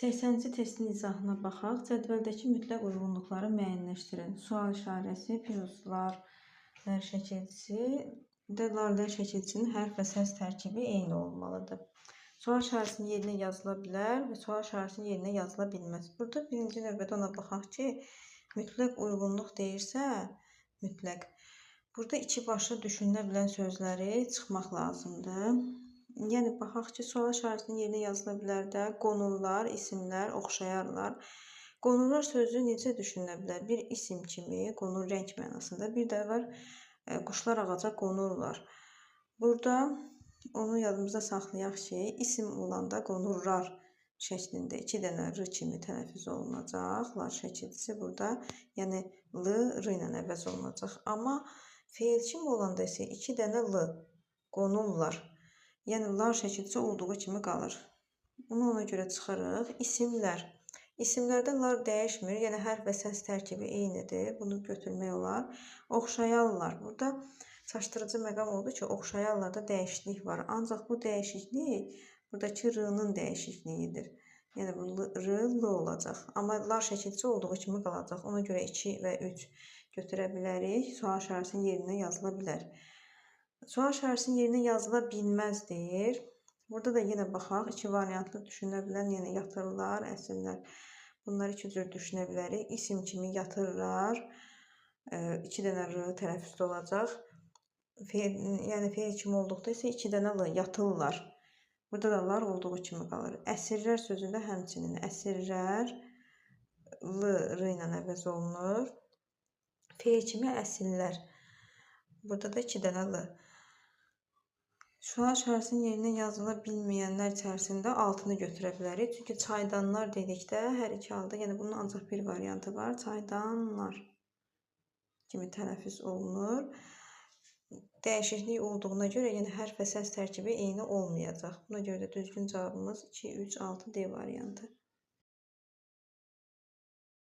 80-ci testin izahına baxaq. Cədvəldəki mütləq uyğunluqları müəyyənləşdirin. Sual işarəsi, piruzlar, lər şəkilçisi və lar şəkilçisinin hərf və səs tərkibi eyni olmalıdır. Sual işarəsinin yerinə yazıla bilər və sual işarəsinin yerinə yazıla bilməz. Burada birinci növbədə ona baxaq ki, mütləq uyğunluq deyirsə, mütləq. Burada iki başlı düşünülə bilən sözləri çıxmaq lazımdır. Yəni, baxaq ki, sual işarəsinin yerinə yazıla bilər də qonurlar, isimlər, oxşayarlar. Qonurlar sözü necə düşünülə bilər? Bir isim kimi, qonur rəng mənasında. Bir də var, quşlar ağaca qonurlar. Burada onu yadımızda saxlayaq ki, isim olanda qonurlar şəklində 2 dənə r kimi tələffüz olunacaq. Lar şəkilçisi burada, yəni l, r ilə əvəz olunacaq. Amma feil kimi olanda isə 2 dənə l, qonurlar. Yəni, lar şəkilçisi olduğu kimi qalır. Bunu ona görə çıxırıq. İsimlər. İsimlərdə lar dəyişmir. Yəni, hərf və səs tərkibi eynidir. Bunu götürmək olar. Oxşayarlar. Burada çaşdırıcı məqam oldu ki, oxşayarlarda dəyişiklik var. Ancaq bu dəyişiklik buradakı r-nın dəyişikliyidir. Yəni, bu r, l olacaq. Amma lar şəkilçisi olduğu kimi qalacaq. Ona görə 2 və 3 götürə bilərik. Sual işarəsinin yerinə yazıla bilər. Sual işarəsinin yerinə yazıla bilməz deyir. Burada da yenə baxaq. 2 variantlı düşünə bilən, yəni yatırlar, əsillər. Bunları 2 cür düşünə bilərik. İsim kimi yatırlar. 2 dənə r tələffüzdə olacaq. Yəni feil kimi olduqda isə 2 dənə l, yatırlar. Burada da lar olduğu kimi qalır. Əsirlər sözündə həmçinin əsirlər l, r ilə əvəz olunur. Feil kimi əsillər. Burada da 2 dənə l. Sual işarəsinin yerinə yazıla bilməyənlər içərisində altını götürə bilərik. Çünki çaydanlar dedikdə hər iki halda, yəni bunun ancaq bir variantı var. Çaydanlar kimi tələffüz olunur. Dəyişiklik olduğuna görə, yəni hərf və səs tərkibi eyni olmayacaq. Buna görə də düzgün cavabımız 2, 3, 6 D variantı.